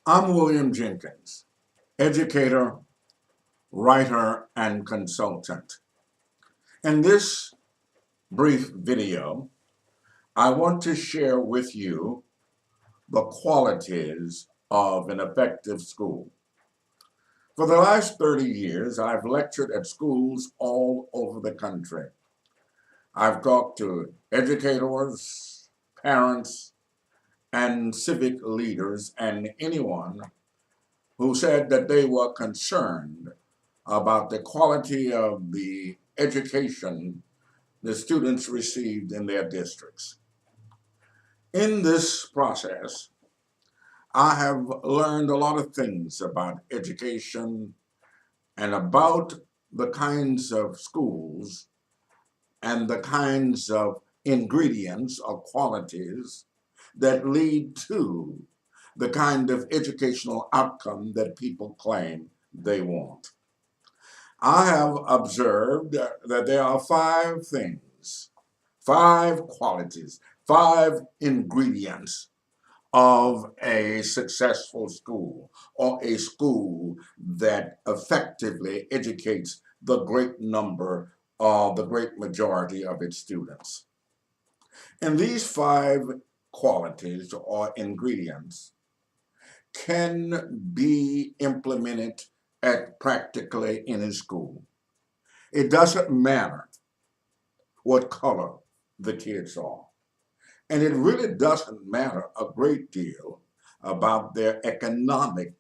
I'm William Jenkins, educator, writer, and consultant. In this brief video, I want to share with you the qualities of an effective school. For the last 30 years, I've lectured at schools all over the country. I've talked to educators, parents, and civic leaders, and anyone who said that they were concerned about the quality of the education the students received in their districts. In this process, I have learned a lot of things about education and about the kinds of schools and the kinds of ingredients or qualities that lead to the kind of educational outcome that people claim they want. I have observed that there are five things, five qualities, five ingredients of a successful school or a school that effectively educates the great number or the great majority of its students. And these five qualities or ingredients can be implemented at practically any school. It doesn't matter what color the kids are. And it really doesn't matter a great deal about their economic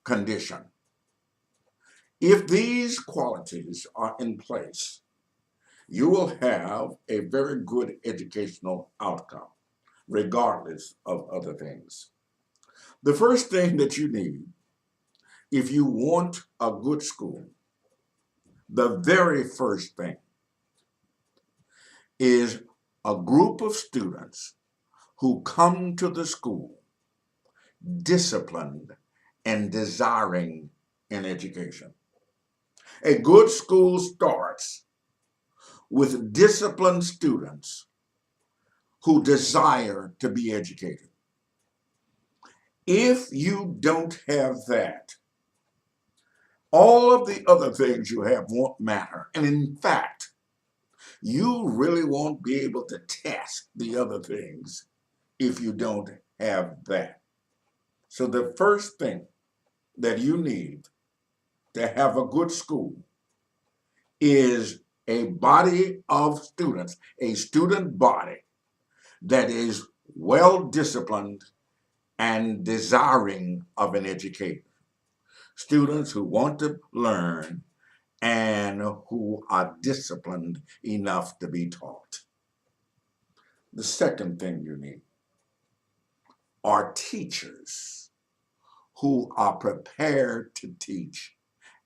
condition. If these qualities are in place, you will have a very good educational outcome, regardless of other things. The first thing that you need, if you want a good school, the very first thing is a group of students who come to the school disciplined and desiring an education. A good school starts with disciplined students who desire to be educated. If you don't have that, all of the other things you have won't matter. And in fact, you really won't be able to test the other things if you don't have that. So the first thing that you need to have a good school is a body of students, a student body that is well disciplined and desiring of an education. Students who want to learn and who are disciplined enough to be taught. The second thing you need are teachers who are prepared to teach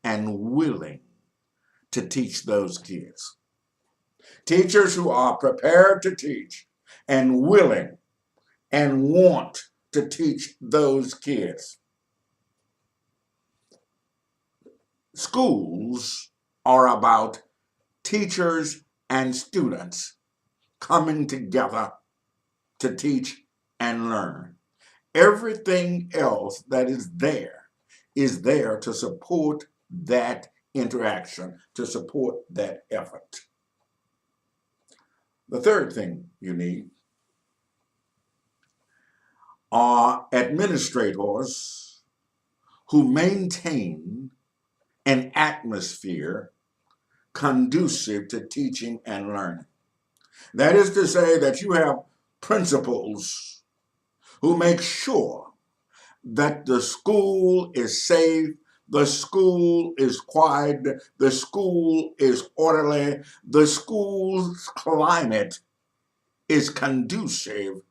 and willing to teach those kids. Teachers who are prepared to teach and willing and want to teach those kids. Schools are about teachers and students coming together to teach and learn. Everything else that is there to support that interaction, to support that effort. The third thing you need are administrators who maintain an atmosphere conducive to teaching and learning. That is to say that you have principals who make sure that the school is safe, the school is quiet, the school is orderly, the school's climate is conducive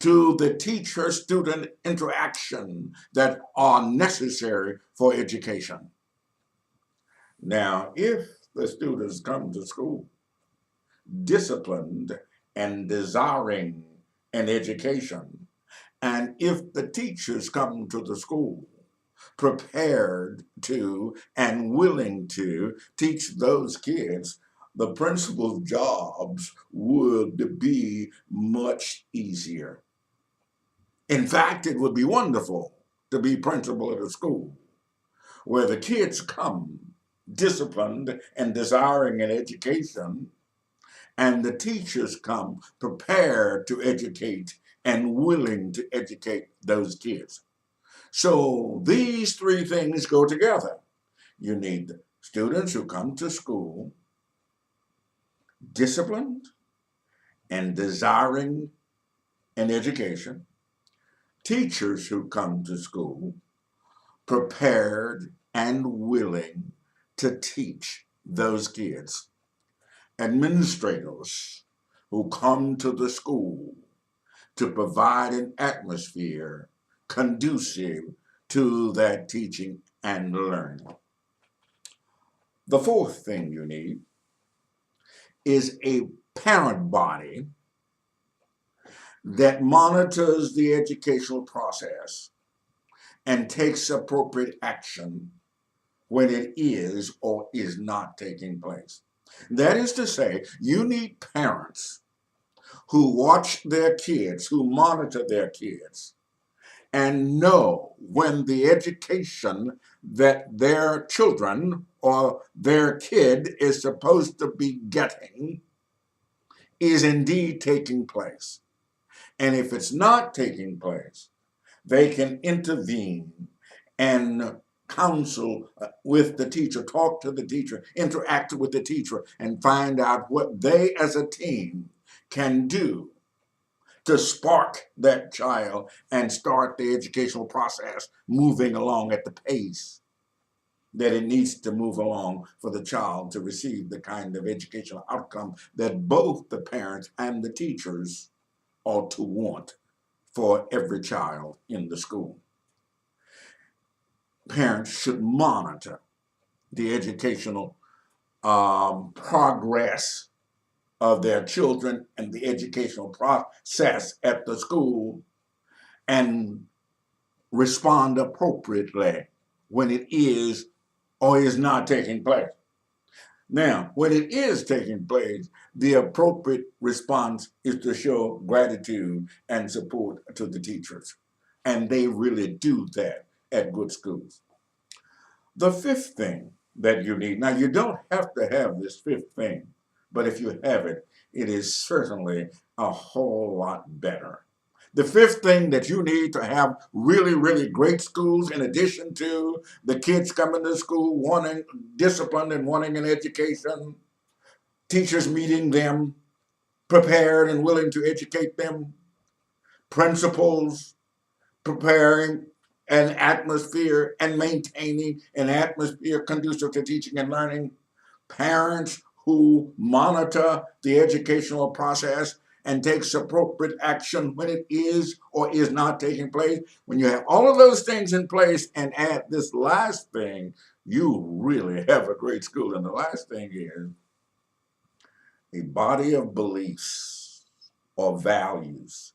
to the teacher-student interaction that are necessary for education. Now, if the students come to school disciplined and desiring an education, and if the teachers come to the school prepared to and willing to teach those kids, the principal's jobs would be much easier. In fact, it would be wonderful to be principal of the school, where the kids come disciplined and desiring an education, and the teachers come prepared to educate and willing to educate those kids. So these three things go together. You need students who come to school disciplined and desiring an education, teachers who come to school prepared and willing to teach those kids, administrators who come to the school to provide an atmosphere conducive to that teaching and learning. The fourth thing you need is a parent body that monitors the educational process and takes appropriate action when it is or is not taking place. That is to say, you need parents who watch their kids, who monitor their kids, and know when the education that their children or their kid is supposed to be getting is indeed taking place. And if it's not taking place, they can intervene and counsel with the teacher, talk to the teacher, interact with the teacher, and find out what they as a team can do to spark that child and start the educational process moving along at the pace that it needs to move along for the child to receive the kind of educational outcome that both the parents and the teachers ought to want for every child in the school. Parents should monitor the educational progress of their children and the educational process at the school and respond appropriately when it is or is not taking place. Now, when it is taking place, the appropriate response is to show gratitude and support to the teachers. And they really do that at good schools. The fifth thing that you need, now you don't have to have this fifth thing, but if you have it, it is certainly a whole lot better. The fifth thing that you need to have really, really great schools, in addition to the kids coming to school wanting discipline and wanting an education, teachers meeting them, prepared and willing to educate them, principals preparing an atmosphere and maintaining an atmosphere conducive to teaching and learning, parents who monitor the educational process and takes appropriate action when it is or is not taking place. When you have all of those things in place and add this last thing, you really have a great school. And the last thing is a body of beliefs or values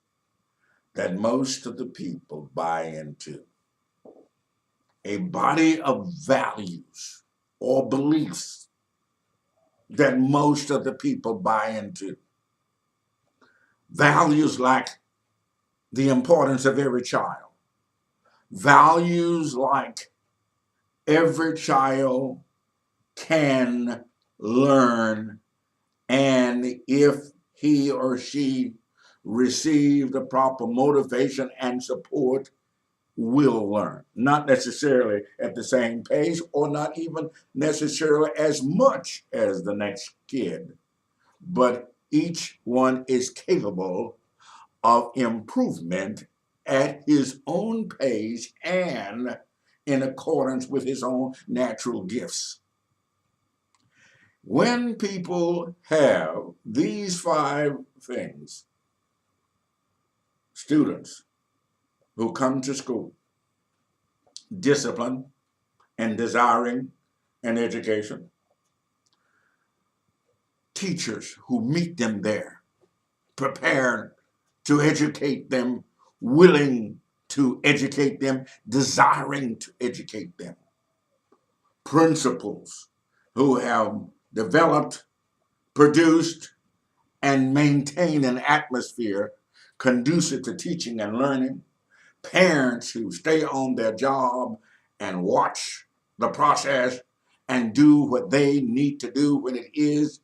that most of the people buy into. A body of values or beliefs that most of the people buy into. Values like the importance of every child. Values like every child can learn, and if he or she receive the proper motivation and support, will learn. Not necessarily at the same pace or not even necessarily as much as the next kid, but each one is capable of improvement at his own pace and in accordance with his own natural gifts. When people have these five things, students who come to school, disciplined and desiring an education, teachers who meet them there, prepared to educate them, willing to educate them, desiring to educate them, principals who have developed, produced, and maintained an atmosphere conducive to teaching and learning, parents who stay on their job and watch the process and do what they need to do when it is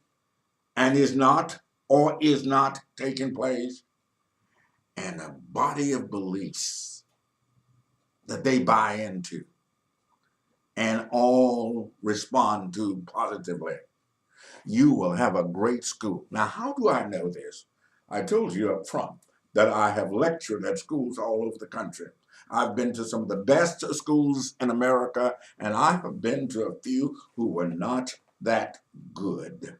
and is not or is not taking place, and a body of beliefs that they buy into and all respond to positively, you will have a great school. Now, how do I know this? I told you up front that I have lectured at schools all over the country. I've been to some of the best schools in America, and I have been to a few who were not that good.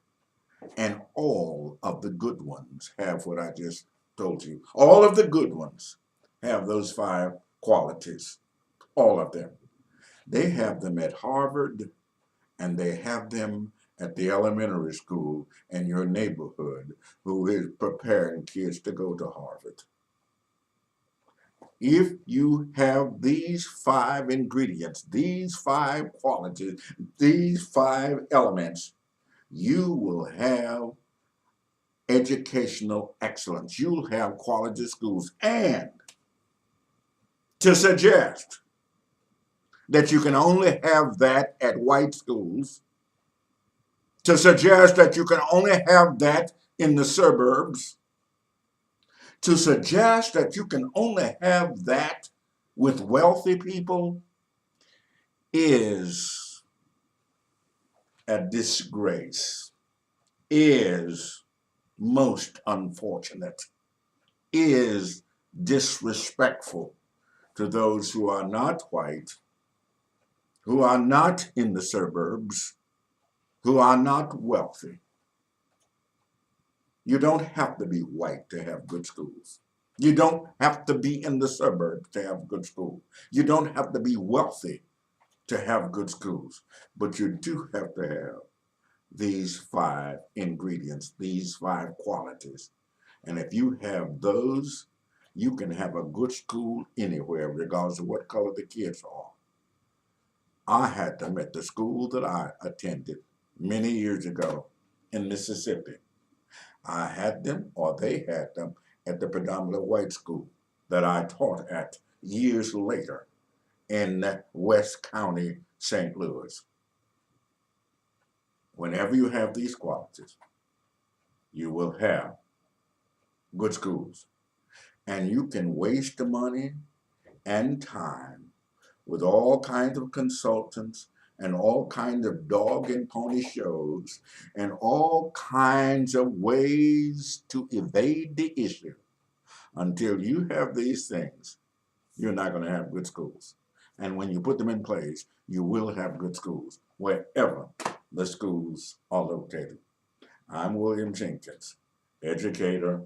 And all of the good ones have what I just told you. All of the good ones have those 5 qualities, all of them. They have them at Harvard, and they have them at the elementary school in your neighborhood who is preparing kids to go to Harvard. If you have these 5 ingredients, these 5 qualities, these 5 elements, you will have educational excellence. You'll have quality schools. And to suggest that you can only have that at white schools, to suggest that you can only have that in the suburbs, to suggest that you can only have that with wealthy people is a disgrace, is most unfortunate, is disrespectful to those who are not white, who are not in the suburbs, who are not wealthy. You don't have to be white to have good schools. You don't have to be in the suburbs to have good schools. You don't have to be wealthy to have good schools. But you do have to have these 5 ingredients, these 5 qualities. And if you have those, you can have a good school anywhere, regardless of what color the kids are. I had them at the school that I attended many years ago in Mississippi. I had them, or they had them, at the predominantly white school that I taught at years later in West County, St. Louis. Whenever you have these qualities, you will have good schools. And you can waste the money and time with all kinds of consultants and all kinds of dog and pony shows and all kinds of ways to evade the issue. Until you have these things, you're not going to have good schools. And when you put them in place, you will have good schools wherever the schools are located. I'm William Jenkins, educator,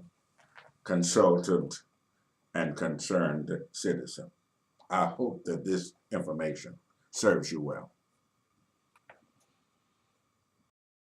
consultant, and concerned citizen. I hope that this information serves you well.